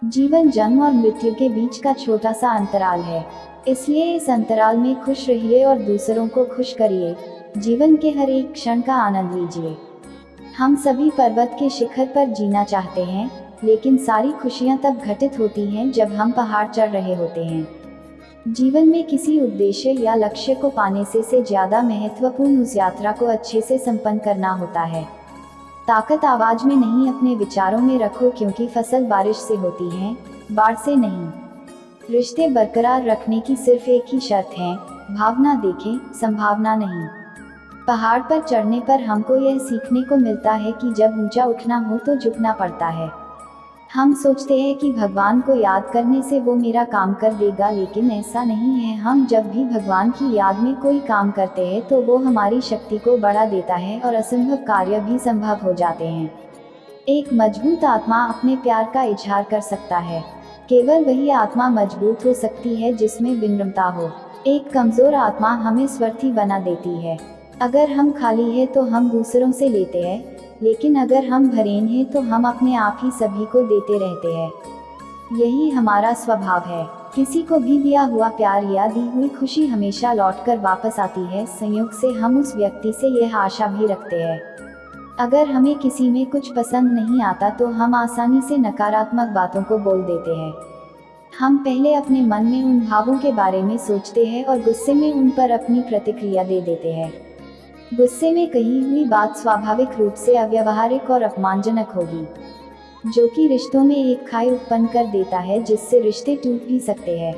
जीवन जन्म और मृत्यु के बीच का छोटा सा अंतराल है, इसलिए इस अंतराल में खुश रहिए और दूसरों को खुश करिए। जीवन के हर एक क्षण का आनंद लीजिए। हम सभी पर्वत के शिखर पर जीना चाहते हैं, लेकिन सारी खुशियां तब घटित होती हैं जब हम पहाड़ चढ़ रहे होते हैं। जीवन में किसी उद्देश्य या लक्ष्य को पाने से ज़्यादा महत्वपूर्ण उस यात्रा को अच्छे से संपन्न करना होता है। ताकत आवाज में नहीं, अपने विचारों में रखो, क्योंकि फसल बारिश से होती है, बाढ़ से नहीं। रिश्ते बरकरार रखने की सिर्फ एक ही शर्त है, भावना देखें, संभावना नहीं। पहाड़ पर चढ़ने पर हमको यह सीखने को मिलता है कि जब ऊंचा उठना हो तो झुकना पड़ता है। हम सोचते हैं कि भगवान को याद करने से वो मेरा काम कर देगा, लेकिन ऐसा नहीं है। हम जब भी भगवान की याद में कोई काम करते हैं तो वो हमारी शक्ति को बढ़ा देता है और असंभव कार्य भी संभव हो जाते हैं। एक मजबूत आत्मा अपने प्यार का इजहार कर सकता है। केवल वही आत्मा मजबूत हो सकती है जिसमें विनम्रता हो। एक कमजोर आत्मा हमें स्वार्थी बना देती है। अगर हम खाली हैं तो हम दूसरों से लेते हैं, लेकिन अगर हम भरेन हैं तो हम अपने आप ही सभी को देते रहते हैं। यही हमारा स्वभाव है। किसी को भी दिया हुआ प्यार या दी हुई खुशी हमेशा लौटकर वापस आती है। संयोग से हम उस व्यक्ति से यह आशा भी रखते हैं। अगर हमें किसी में कुछ पसंद नहीं आता तो हम आसानी से नकारात्मक बातों को बोल देते हैं। हम पहले अपने मन में उन भावों के बारे में सोचते हैं और गुस्से में उन पर अपनी प्रतिक्रिया दे देते हैं। गुस्से में कही हुई बात स्वाभाविक रूप से अव्यावहारिक और अपमानजनक होगी, जो कि रिश्तों में एक खाई उत्पन्न कर देता है, जिससे रिश्ते टूट भी सकते हैं।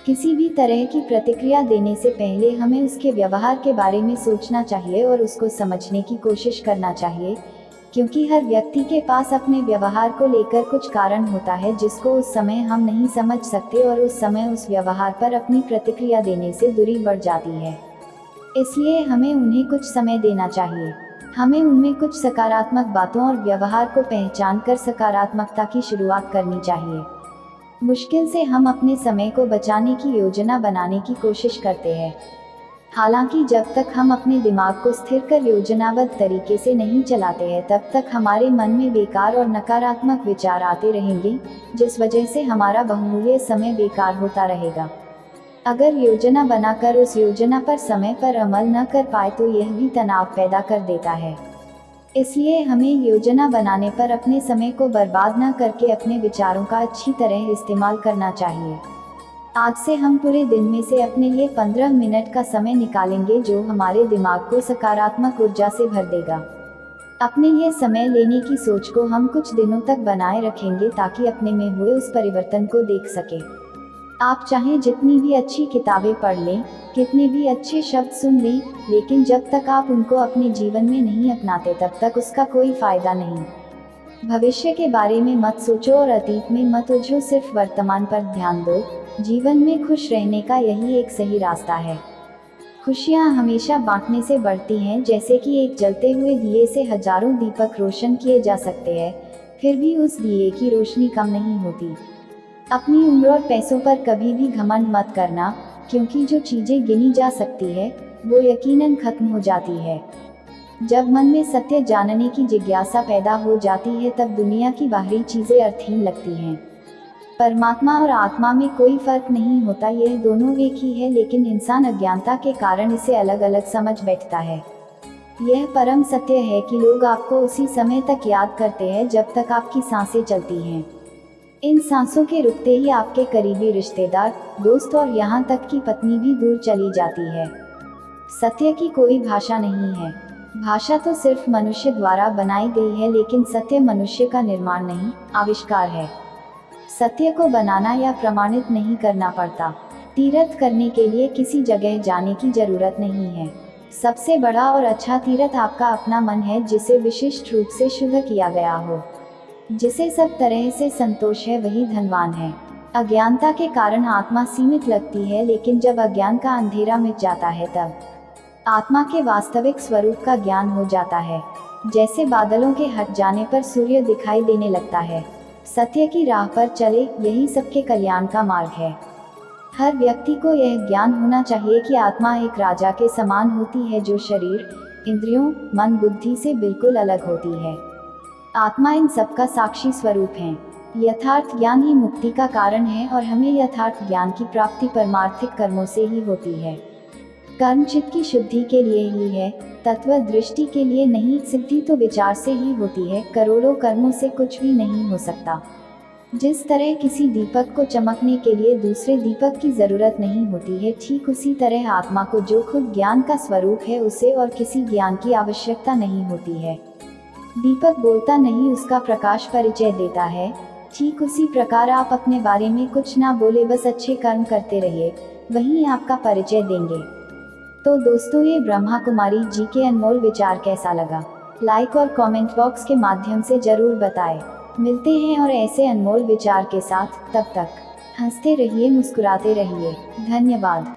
किसी भी तरह की प्रतिक्रिया देने से पहले हमें उसके व्यवहार के बारे में सोचना चाहिए और उसको समझने की कोशिश करना चाहिए, क्योंकि हर व्यक्ति के पास अपने व्यवहार को लेकर कुछ कारण होता है जिसको उस समय हम नहीं समझ सकते, और उस समय उस व्यवहार पर अपनी प्रतिक्रिया देने से दूरी बढ़ जाती है। इसलिए हमें उन्हें कुछ समय देना चाहिए। हमें उनमें कुछ सकारात्मक बातों और व्यवहार को पहचान कर सकारात्मकता की शुरुआत करनी चाहिए। मुश्किल से हम अपने समय को बचाने की योजना बनाने की कोशिश करते हैं। हालांकि जब तक हम अपने दिमाग को स्थिर कर योजनाबद्ध तरीके से नहीं चलाते हैं, तब तक हमारे मन में बेकार और नकारात्मक विचार आते रहेंगे, जिस वजह से हमारा बहुमूल्य समय बेकार होता रहेगा। अगर योजना बनाकर उस योजना पर समय पर अमल न कर पाए तो यह भी तनाव पैदा कर देता है। इसलिए हमें योजना बनाने पर अपने समय को बर्बाद न करके अपने विचारों का अच्छी तरह इस्तेमाल करना चाहिए। आज से हम पूरे दिन में से अपने लिए 15 मिनट का समय निकालेंगे, जो हमारे दिमाग को सकारात्मक ऊर्जा से भर देगा। अपने लिए समय लेने की सोच को हम कुछ दिनों तक बनाए रखेंगे, ताकि अपने में हुए उस परिवर्तन को देख सके। आप चाहें जितनी भी अच्छी किताबें पढ़ लें, कितने भी अच्छे शब्द सुन लें, लेकिन जब तक आप उनको अपने जीवन में नहीं अपनाते तब तक उसका कोई फायदा नहीं। भविष्य के बारे में मत सोचो और अतीत में मत उलझो, सिर्फ वर्तमान पर ध्यान दो। जीवन में खुश रहने का यही एक सही रास्ता है। खुशियाँ हमेशा बांटने से बढ़ती हैं। जैसे कि एक जलते हुए दिए से हजारों दीपक रोशन किए जा सकते हैं, फिर भी उस दिए की रोशनी कम नहीं होती। अपनी उम्र और पैसों पर कभी भी घमंड मत करना, क्योंकि जो चीज़ें गिनी जा सकती है वो यकीनन खत्म हो जाती है। जब मन में सत्य जानने की जिज्ञासा पैदा हो जाती है, तब दुनिया की बाहरी चीज़ें अर्थहीन लगती हैं। परमात्मा और आत्मा में कोई फर्क नहीं होता, यह दोनों एक ही है, लेकिन इंसान अज्ञानता के कारण इसे अलग अलग समझ बैठता है। यह परम सत्य है कि लोग आपको उसी समय तक याद करते हैं जब तक आपकी सांसें चलती हैं। इन सांसों के रुकते ही आपके करीबी रिश्तेदार, दोस्त और यहाँ तक कि पत्नी भी दूर चली जाती है। सत्य की कोई भाषा नहीं है। भाषा तो सिर्फ मनुष्य द्वारा बनाई गई है, लेकिन सत्य मनुष्य का निर्माण नहीं, आविष्कार है। सत्य को बनाना या प्रमाणित नहीं करना पड़ता। तीर्थ करने के लिए किसी जगह जाने की जरूरत नहीं है। सबसे बड़ा और अच्छा तीर्थ आपका अपना मन है, जिसे विशिष्ट रूप से शुद्ध किया गया हो। जिसे सब तरह से संतोष है, वही धनवान है। अज्ञानता के कारण आत्मा सीमित लगती है, लेकिन जब अज्ञान का अंधेरा मिट जाता है तब आत्मा के वास्तविक स्वरूप का ज्ञान हो जाता है। जैसे बादलों के हट जाने पर सूर्य दिखाई देने लगता है। सत्य की राह पर चले, यही सबके कल्याण का मार्ग है। हर व्यक्ति को यह ज्ञान होना चाहिए कि आत्मा एक राजा के समान होती है, जो शरीर, इंद्रियों, मन, बुद्धि से बिल्कुल अलग होती है। आत्मा इन सबका साक्षी स्वरूप है। यथार्थ ज्ञान ही मुक्ति का कारण है और हमें यथार्थ ज्ञान की प्राप्ति परमार्थिक कर्मों से ही होती है। कर्म चित्त की शुद्धि के लिए ही है, तत्व दृष्टि के लिए नहीं। सिद्धि तो विचार से ही होती है, करोड़ों कर्मों से कुछ भी नहीं हो सकता। जिस तरह किसी दीपक को चमकने के लिए दूसरे दीपक की जरूरत नहीं होती है, ठीक उसी तरह आत्मा को, जो खुद ज्ञान का स्वरूप है, उसे और किसी ज्ञान की आवश्यकता नहीं होती है। दीपक बोलता नहीं, उसका प्रकाश परिचय देता है। ठीक उसी प्रकार आप अपने बारे में कुछ ना बोले, बस अच्छे कर्म करते रहिए, वही आपका परिचय देंगे। तो दोस्तों, ये ब्रह्मा कुमारी जी के अनमोल विचार कैसा लगा, लाइक और कमेंट बॉक्स के माध्यम से जरूर बताएं। मिलते हैं और ऐसे अनमोल विचार के साथ। तब तक हंसते रहिए, मुस्कुराते रहिए। धन्यवाद।